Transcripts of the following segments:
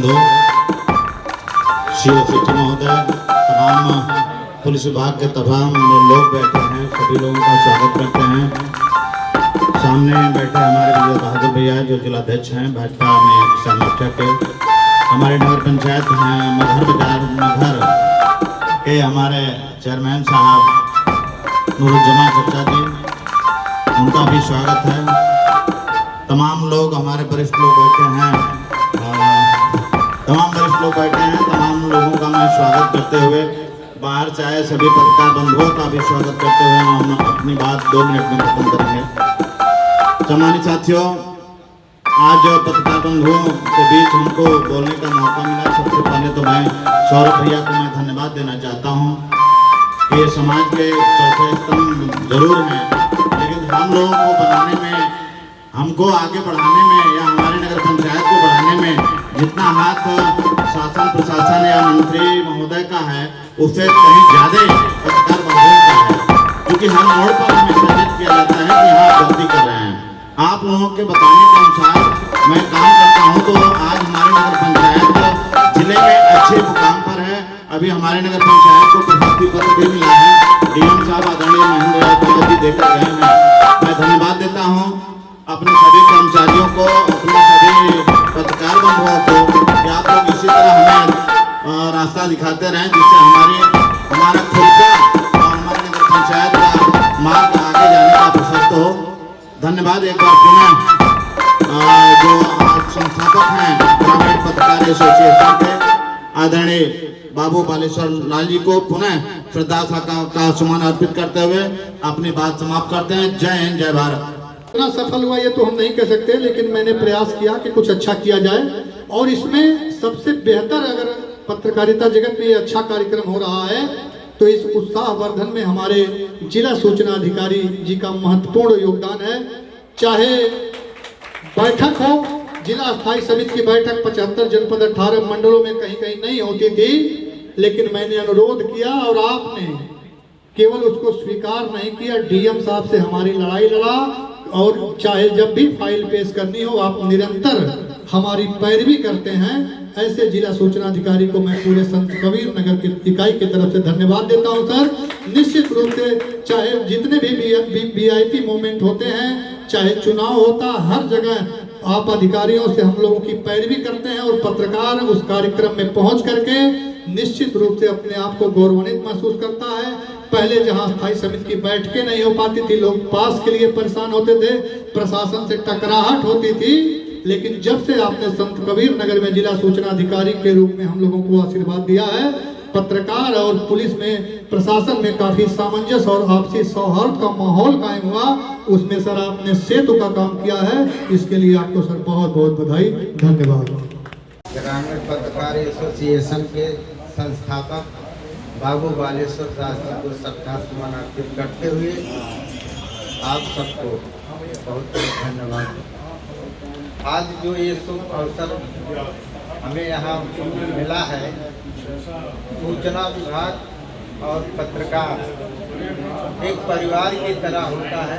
बंधु, CO city महोदय, तमाम पुलिस विभाग के तमाम लोग बैठे हैं, सभी लोगों का स्वागत करते हैं। सामने बैठे हमारे विजय बहादुर भैया जो जिलाध्यक्ष हैं भाजपा में किसान मोर्चा के, हमारे नगर पंचायत हैं मगहर बाजार मगहर के हमारे चेयरमैन साहब नूरुज्जमा चाचा जी, उनका भी स्वागत है। तमाम लोग हमारे वरिष्ठ लोग बैठे हैं, तमाम लोगों का मैं स्वागत करते हुए बाहर से आए सभी पत्रकार बंधुओं का भी स्वागत करते हुए हम अपनी बात 2 मिनट में खत्म करेंगे। सम्मानित साथियों, आज पत्रकार बंधुओं के बीच हमको बोलने का मौका मिला। सबसे पहले तो मैं सौरभ भैया को मैं धन्यवाद देना चाहता हूँ कि ये समाज के चौथे स्तंभ जरूर हैं, लेकिन हम लोगों को बनाने में, हमको आगे बढ़ाने में या हमारे नगर पंचायत को बढ़ाने में जितना हाथ शासन प्रशासन या मंत्री महोदय का है उससे कहीं ज्यादा पत्रकार बंधुओं का है, क्योंकि हर मोड़ पर हमें सूचित किया जाता है कि हाँ आप गलती कर रहे हैं। आप लोगों के बताने के अनुसार मैं काम करता हूँ, तो आज हमारे नगर पंचायत जिले में अच्छे मुकाम पर है। अभी हमारे नगर पंचायत को प्रशस्ति पत्र भी मिला है, डीएम साहब आदरणीय महेंद्र पंडित जी देकर गए हैं। मैं धन्यवाद देता हूँ अपने सभी कर्मचारियों को, अपने सभी पत्रकार बंधुओं को कि आप लोग इसी तरह हमें रास्ता दिखाते रहें, जिससे हमारा खुद का और हमारे नगर पंचायत का मार्ग आगे जाने का प्रशस्त हो। धन्यवाद एक बार पुनः जो आज संस्थापक हैं ग्रामीण पत्रकार एसोसिएशन के आदरणीय बाबू बालेश्वर लाल जी को पुनः श्रद्धा का सुमन अर्पित करते हुए अपनी बात समाप्त करते हैं। जय हिंद, जय भारत। इतना सफल हुआ ये तो हम नहीं कह सकते, लेकिन मैंने प्रयास किया कि कुछ अच्छा किया जाए, और इसमें सबसे बेहतर अगर पत्रकारिता जगत में ये अच्छा कार्यक्रम हो रहा है तो इस उत्साह वर्धन में हमारे जिला सूचना अधिकारी जी का महत्वपूर्ण योगदान है। चाहे बैठक हो, जिला स्थायी समिति की बैठक 75 जनपद 18 मंडलों में कहीं कहीं नहीं होती थी, लेकिन मैंने अनुरोध किया और आपने केवल उसको स्वीकार नहीं किया, डीएम साहब से हमारी लड़ाई लड़ा, और चाहे जब भी फाइल पेश करनी हो आप निरंतर हमारी पैरवी करते हैं। ऐसे जिला सूचना अधिकारी को मैं पूरे संत कबीर नगर की इकाई की तरफ से धन्यवाद देता हूं सर। निश्चित रूप से चाहे जितने भी वीआईपी मूवमेंट होते हैं, चाहे चुनाव होता, हर जगह आप अधिकारियों से हम लोगों की पैरवी करते हैं, और पत्रकार उस कार्यक्रम में पहुंच करके निश्चित रूप से अपने आप को गौरवान्वित महसूस करता है। पहले जहां स्थायी समिति की बैठकें नहीं हो पाती थी, लोग पास के लिए परेशान होते थे, प्रशासन से टकराहट होती थी, लेकिन जब से आपने संत कबीर नगर में जिला सूचना अधिकारी के रूप में हम लोगों को आशीर्वाद दिया है, पत्रकार और पुलिस में, प्रशासन में काफी सामंजस्य और आपसी सौहार्द का माहौल कायम हुआ। उसमें सर आपने सेतु का काम किया है, इसके लिए आपको सर बहुत बहुत बधाई, धन्यवाद। ग्रामीण पत्रकार एसोसिएशन के संस्थापक बाबू बालेश्वर दास जी को श्रद्धा सुमन अर्पित करते हुए आप सबको बहुत बहुत धन्यवाद। आज जो ये शुभ अवसर हमें यहाँ मिला है, सूचना विभाग और पत्रकार एक परिवार की तरह होता है।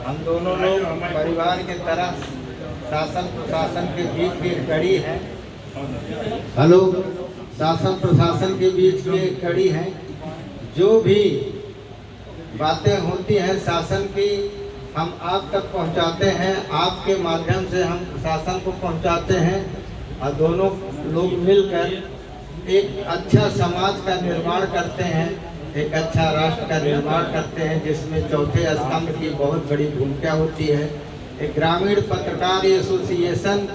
हम दोनों लोग परिवार की तरह शासन प्रशासन के बीच की कड़ी है। हेलो, शासन प्रशासन के बीच की कड़ी है। जो भी बातें होती हैं शासन की, हम आप तक पहुंचाते हैं, आपके माध्यम से हम शासन को पहुंचाते हैं, और दोनों लोग मिलकर एक अच्छा समाज का निर्माण करते हैं, एक अच्छा राष्ट्र का निर्माण करते हैं, जिसमें चौथे स्तंभ की बहुत बड़ी भूमिका होती है। एक ग्रामीण पत्रकार एसोसिएशन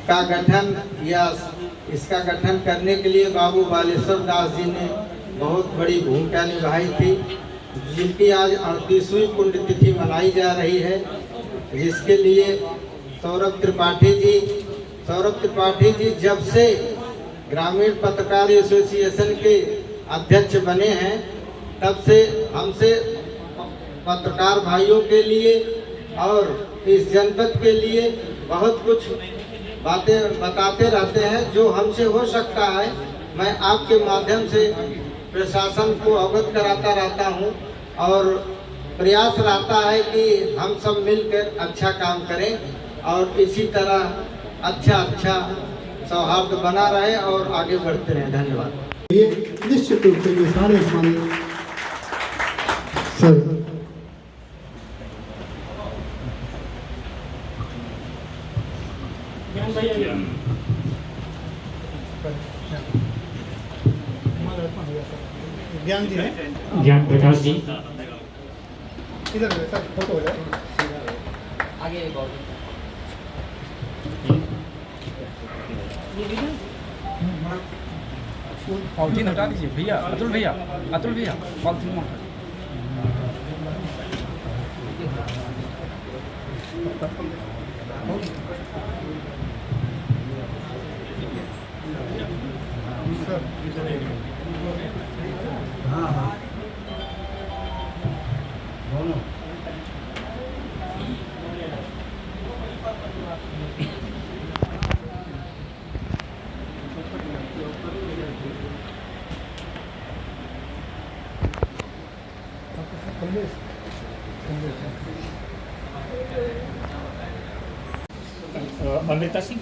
का गठन या इसका गठन करने के लिए बाबू बालेश्वर दास जी ने बहुत बड़ी भूमिका निभाई थी, जिनकी आज 38वीं पुण्यतिथि मनाई जा रही है, जिसके लिए सौरभ त्रिपाठी जी जब से ग्रामीण पत्रकार एसोसिएशन के अध्यक्ष बने हैं, तब से हमसे पत्रकार भाइयों के लिए और इस जनपद के लिए बहुत कुछ बातें बताते रहते हैं। जो हमसे हो सकता है मैं आपके माध्यम से प्रशासन को अवगत कराता रहता हूं, और प्रयास रहता है कि हम सब मिलकर अच्छा काम करें, और इसी तरह अच्छा सौहार्द बना रहे और आगे बढ़ते रहे। धन्यवाद। ये निश्चित रूप से ये सारे सम्मानित सर ज्ञान जी है, ज्ञान प्रकाश जी, इधर सर फोटो हो जाए आगे पॉलिथीन हटा दीजिए भैया, अतुल भैया पॉलिथीन हटा। अमृता सिंह,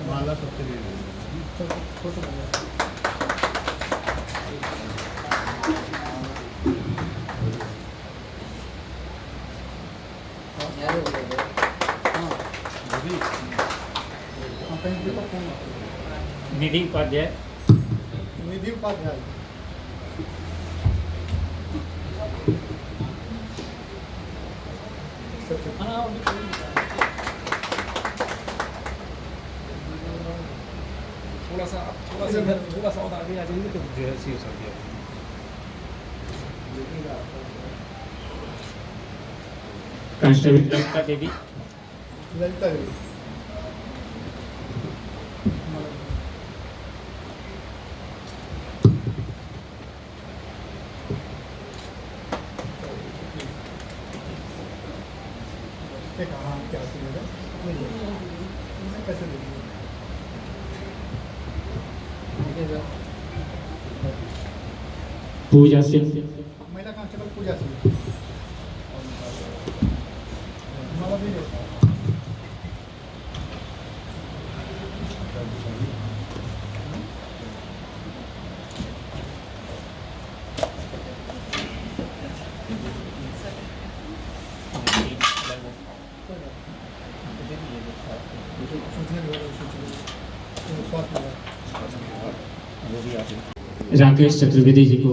माला सबसे फोटो निधि उपाध्याय, निधि उपाध्याय थोड़ा सा और आगे आ जाइए तो जो है सी हो सकती है। कांस्टेबल ललिता देवी, ललिता देवी क्या कैसे पूजा सिंह, महिला कांस्टेबल पूजा सिंह माला भी देता राकेश चतुर्वेदी जी को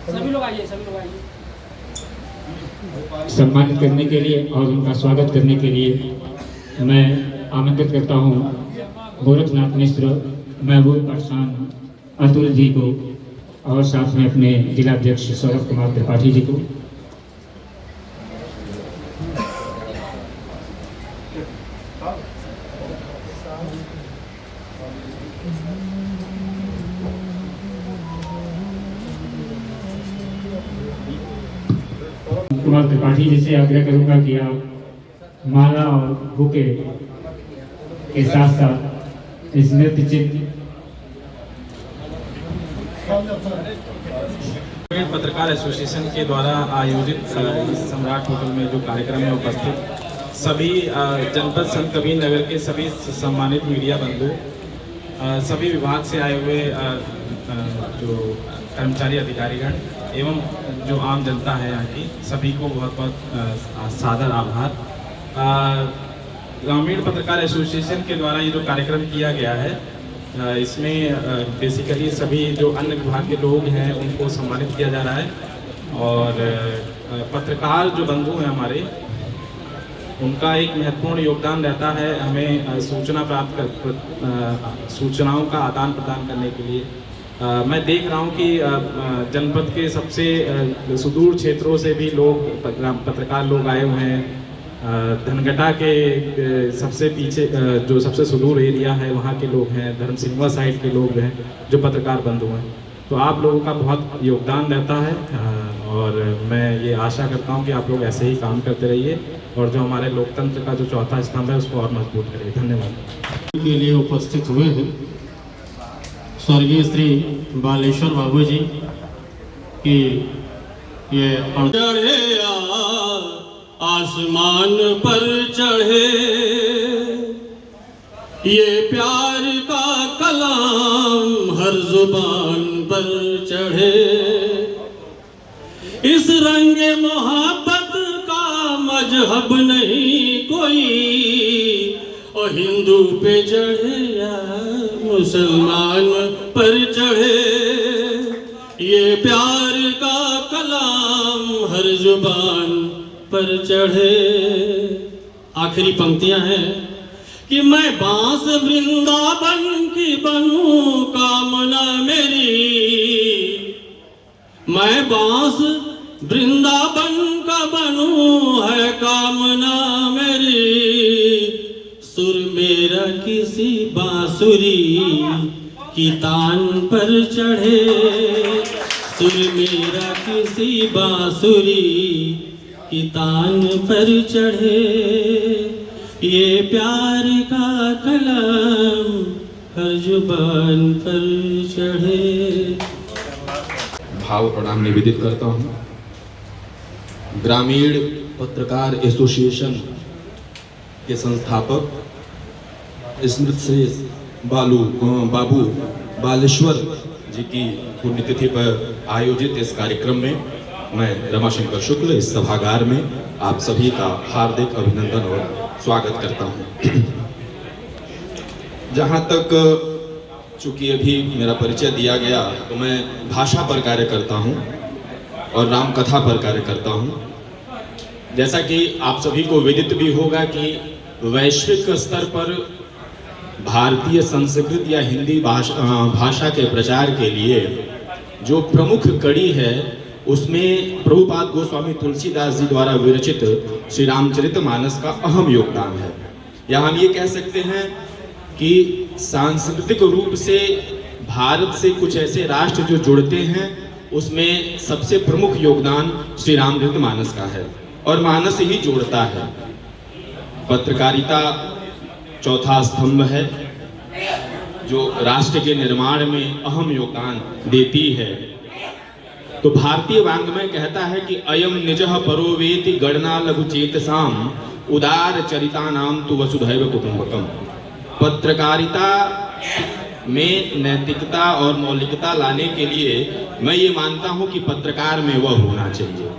सभी लोग आइए सम्मानित करने के लिए और उनका स्वागत करने के लिए मैं आमंत्रित करता हूं गोरखनाथ मिश्र, महबूब पाठशान अतुल जी को और साथ में अपने जिलाध्यक्ष सौरभ कुमार त्रिपाठी जी को। कुमार त्रिपाठी जी से आग्रह करूंगा कि आप माला और बुके के साथ साथ इस नृत्य चित्र पत्रकार एसोसिएशन के द्वारा आयोजित सम्राट होटल में जो कार्यक्रम में उपस्थित सभी जनपद संत कबीर नगर के सभी सम्मानित मीडिया बंधु, सभी विभाग से आए हुए जो कर्मचारी अधिकारीगण एवं जो आम जनता है यहाँ की, सभी को बहुत बहुत सादर आभार। ग्रामीण पत्रकार एसोसिएशन के द्वारा ये जो कार्यक्रम किया गया है, इसमें बेसिकली सभी जो अन्य विभाग के लोग हैं उनको सम्मानित किया जा रहा है और पत्रकार जो बंधु हैं हमारे, उनका एक महत्वपूर्ण योगदान रहता है हमें सूचना प्राप्त कर सूचनाओं का आदान प्रदान करने के लिए। मैं देख रहा हूँ कि जनपद के सबसे सुदूर क्षेत्रों से भी लोग पत्रकार लोग आए हुए हैं। धनगटा के सबसे पीछे जो सबसे सुदूर एरिया है वहाँ के लोग हैं, धर्मसिंहवा साइड के लोग हैं जो पत्रकार बंधु हैं। तो आप लोगों का बहुत योगदान रहता है और मैं ये आशा करता हूँ कि आप लोग ऐसे ही काम करते रहिए और जो हमारे लोकतंत्र का जो चौथा स्तंभ है उसको और मजबूत करिए। धन्यवाद। के लिए उपस्थित हुए हैं स्वर्गीय श्री बालेश्वर बाबू जी की ये आसमान पर चढ़े, ये प्यार का कलाम हर जुबान पर चढ़े। इस रंग मोहब्बत का मजहब नहीं कोई, और हिंदू पे चढ़े या मुसलमान पर चढ़े, ये प्यार का कलाम हर जुबान पर चढ़े। आखिरी पंक्तियां हैं कि मैं बांस वृंदावन की बनूं कामना मेरी, मैं बांस वृंदावन का बनूं है कामना मेरी। सुर मेरा किसी बांसुरी की तान पर चढ़े, सुर मेरा किसी बांसुरी की तान पर चढ़े, ये प्यार का कलाम हर जुबान पर चढ़े। भाव प्रणाम निवेदित करता हूँ। ग्रामीण पत्रकार एसोसिएशन के संस्थापक स्मृत श्री बाबू बालेश्वर जी की पुण्यतिथि पर आयोजित इस कार्यक्रम में मैं रमाशंकर शुक्ल इस सभागार में आप सभी का हार्दिक अभिनंदन और स्वागत करता हूँ। जहाँ तक चूंकि अभी मेरा परिचय दिया गया, तो मैं भाषा पर कार्य करता हूँ और राम कथा पर कार्य करता हूँ। जैसा कि आप सभी को विदित भी होगा कि वैश्विक स्तर पर भारतीय संस्कृत या हिंदी भाषा के प्रचार के लिए जो प्रमुख कड़ी है, उसमें प्रभुपाद गोस्वामी तुलसीदास जी द्वारा विरचित श्री रामचरितमानस का अहम योगदान है। या हम ये कह सकते हैं कि सांस्कृतिक रूप से भारत से कुछ ऐसे राष्ट्र जो जुड़ते हैं, उसमें सबसे प्रमुख योगदान श्री रामचरितमानस का है और मानस ही जोड़ता है। पत्रकारिता चौथा स्तंभ है जो राष्ट्र के निर्माण में अहम योगदान देती है। तो भारतीय वाङ्मय कहता है कि अयम निजः परोवेति गणना लघु चेतसाम उदार चरिता नाम तु वसुधैव कुटुंबकम। पत्रकारिता में नैतिकता और मौलिकता लाने के लिए मैं ये मानता हूँ कि पत्रकार में वह होना चाहिए,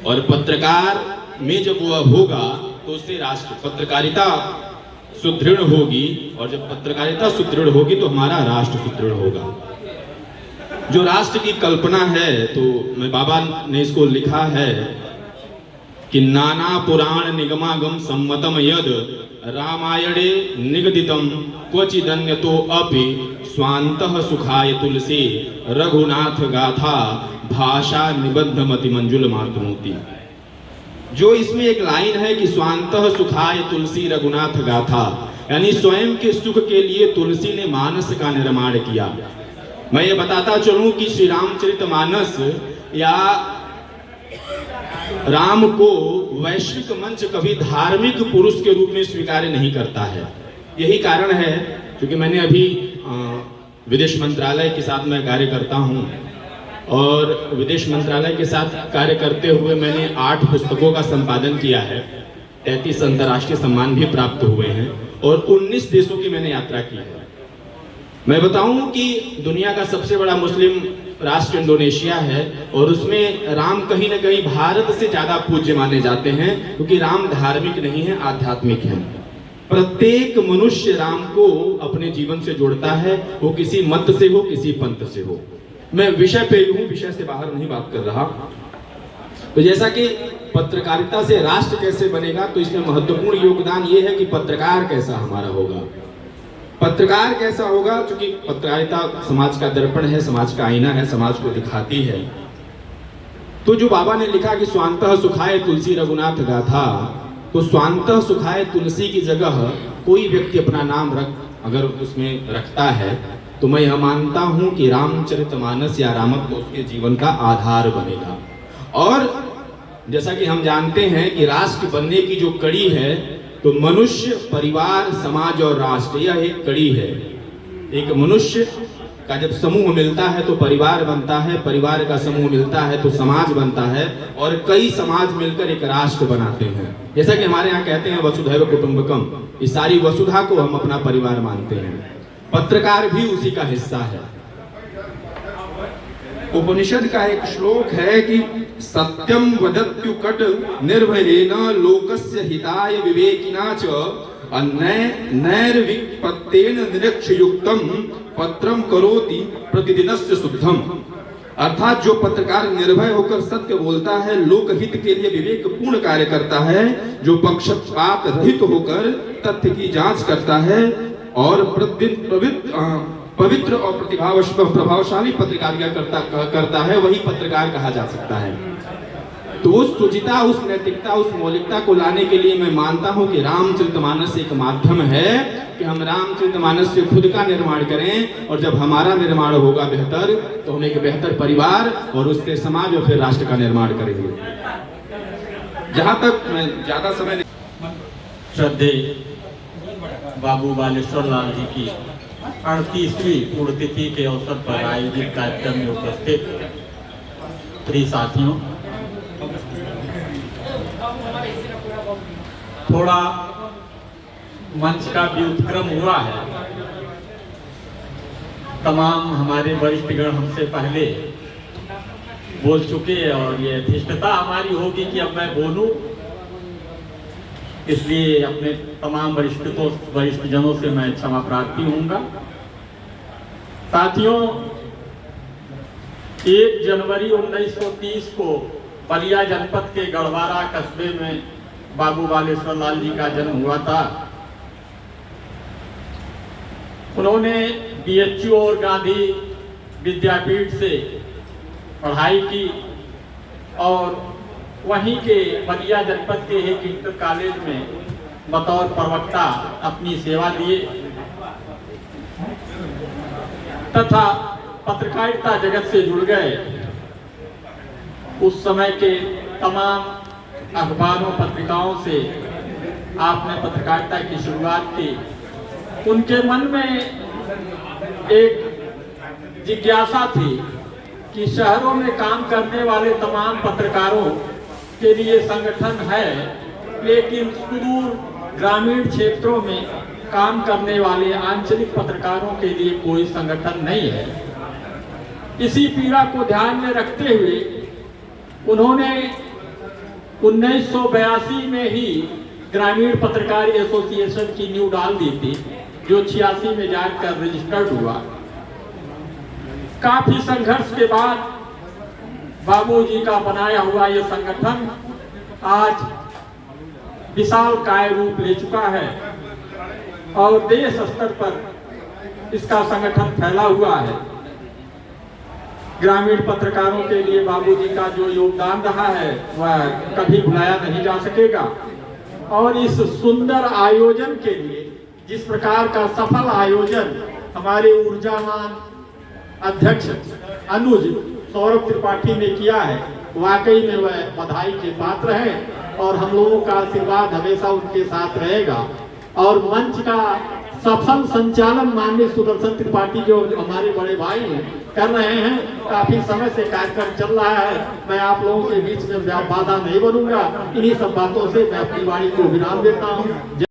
और पत्रकार में जब वह होगा तो उससे राष्ट्र पत्रकारिता सुदृढ़ होगी, और जब पत्रकारिता सुदृढ़ होगी तो हमारा राष्ट्र सुदृढ़ होगा। जो राष्ट्र की कल्पना है, तो मैं बाबा ने इसको लिखा है कि नाना पुराण निगमागम सम्मतम यद रामायणे निगदितम क्वचिदन्यतो अपि स्वान्तः सुखाय तुलसी रघुनाथ गाथा भाषा निबद्धमति मंजुल मातनोति। जो इसमें एक लाइन है कि स्वान्तः सुखाय तुलसी रघुनाथ गाथा, यानी स्वयं के सुख के लिए तुलसी ने मानस का निर्माण किया। मैं ये बताता चलूं कि श्री रामचरितमानस या राम को वैश्विक मंच कभी धार्मिक पुरुष के रूप में स्वीकार नहीं करता है। यही कारण है, क्योंकि मैंने अभी विदेश मंत्रालय के साथ मैं कार्य करता हूं, और विदेश मंत्रालय के साथ कार्य करते हुए मैंने 8 पुस्तकों का संपादन किया है, 33 अंतर्राष्ट्रीय सम्मान भी प्राप्त हुए हैं, और 19 देशों की मैंने यात्रा की है। मैं बताऊं कि दुनिया का सबसे बड़ा मुस्लिम राष्ट्र इंडोनेशिया है, और उसमें राम कहीं न कहीं भारत से ज्यादा पूज्य माने जाते हैं, क्योंकि राम धार्मिक नहीं है, आध्यात्मिक है। प्रत्येक मनुष्य राम को अपने जीवन से जोड़ता है, वो किसी मत से हो, किसी पंथ से हो। मैं विषय पे हूँ, विषय से बाहर नहीं बात कर रहा। तो जैसा कि पत्रकारिता से राष्ट्र कैसे बनेगा, तो इसमें महत्वपूर्ण योगदान ये है कि पत्रकार कैसा हमारा होगा। पत्रकार कैसा होगा, क्योंकि पत्रकारिता समाज का दर्पण है, समाज का आईना है, समाज को दिखाती है। तो जो बाबा ने लिखा कि स्वान्तः सुखाय तुलसी रघुनाथ गाथा, तो स्वान्तः सुखाय तुलसी की जगह कोई व्यक्ति अपना नाम अगर उसमें रखता है, तो मैं यह मानता हूं कि रामचरितमानस या रामत्व उसके जीवन का आधार बनेगा। और जैसा कि हम जानते हैं कि राष्ट्र बनने की जो कड़ी है, तो मनुष्य, परिवार, समाज और राष्ट्र, यह एक कड़ी है। एक मनुष्य का जब समूह मिलता है तो परिवार बनता है, परिवार का समूह मिलता है तो समाज बनता है, और कई समाज मिलकर एक राष्ट्र बनाते हैं। जैसा कि हमारे यहाँ कहते हैं वसुधैव कुटुंबकम, इस सारी वसुधा को हम अपना परिवार मानते हैं। पत्रकार भी उसी का हिस्सा है। उपनिषद का एक श्लोक है कि सत्यम वदत्युकट निर्भयेन लोकस्य हिताय विवेकिना च नैर्विपत्तेन निरक्षयुक्तम पत्रम करोति प्रतिदिनस्य शुद्धम। अर्थात जो पत्रकार निर्भय होकर सत्य बोलता है, लोकहित के लिए विवेकपूर्ण कार्य करता है, जो पक्षपात रहित होकर तथ्य की जांच करता है और पवित्र और प्रभावशाली पत्रकारिता करता है, वही पत्रकार कहा जा सकता है। तो उस शुचिता, उस नैतिकता, उस मौलिकता को लाने के लिए मैं मानता हूं कि रामचरितमानस एक माध्यम है कि हम रामचरितमानस से खुद का निर्माण करें, और जब हमारा निर्माण होगा बेहतर, तो हम एक बेहतर परिवार और उससे समाज और फिर राष्ट्र का निर्माण करेंगे। जहां तक मैं ज्यादा समय श्रद्धेय बाबू बालेश्वर लाल जी की 38वीं पुण्यतिथि के अवसर पर आयोजित कार्यक्रम में उपस्थित प्रिय साथियों, थोड़ा मंच का व्युत्क्रम हुआ है। तमाम हमारे वरिष्ठगण हमसे पहले बोल चुके हैं और ये धृष्टता हमारी होगी कि अब मैं बोलूं, इसलिए अपने तमाम वरिष्ठजनों से मैं क्षमा प्रार्थी हूँगा। साथियों, 1 जनवरी 1930 को बलिया जनपद के गढ़वारा कस्बे में बाबू बालेश्वर लाल जी का जन्म हुआ था। उन्होंने BHU और गांधी विद्यापीठ से पढ़ाई की और वहीं के बलिया जनपद के एक इंटर कॉलेज में बतौर प्रवक्ता अपनी सेवा दिए तथा पत्रकारिता जगत से जुड़ गए। उस समय के तमाम अखबारों पत्रिकाओं से आपने पत्रकारिता की शुरुआत की। उनके मन में एक जिज्ञासा थी कि शहरों में काम करने वाले तमाम पत्रकारों के लिए संगठन है, लेकिन सुदूर ग्रामीण क्षेत्रों में काम करने वाले आंचलिक पत्रकारों के लिए कोई संगठन नहीं है। इसी पीड़ा को ध्यान में रखते हुए उन्होंने 1982 में ही ग्रामीण पत्रकार एसोसिएशन की नींव डाल दी थी, जो 86 में जाकर रजिस्टर्ड हुआ। काफी संघर्ष के बाद बाबूजी का बनाया हुआ यह संगठन आज विशाल काय रूप ले चुका है और देश स्तर पर इसका संगठन फैला हुआ है। ग्रामीण पत्रकारों के लिए बाबूजी का जो योगदान रहा है वह कभी भुलाया नहीं जा सकेगा। और इस सुंदर आयोजन के लिए, जिस प्रकार का सफल आयोजन हमारे ऊर्जावान अध्यक्ष अनुज सौरभ त्रिपाठी ने किया है, वाकई में वह बधाई के पात्र हैं और हम लोगों का आशीर्वाद हमेशा उनके साथ रहेगा। और मंच का सफल संचालन माननीय सुदर्शन त्रिपाठी जो हमारे बड़े भाई हैं कर रहे हैं। काफी समय से कार्यक्रम चल रहा है, मैं आप लोगों के बीच में बाधा नहीं बनूंगा। इन्हीं सब बातों से मैं अपनी वाणी को विराम देता हूँ।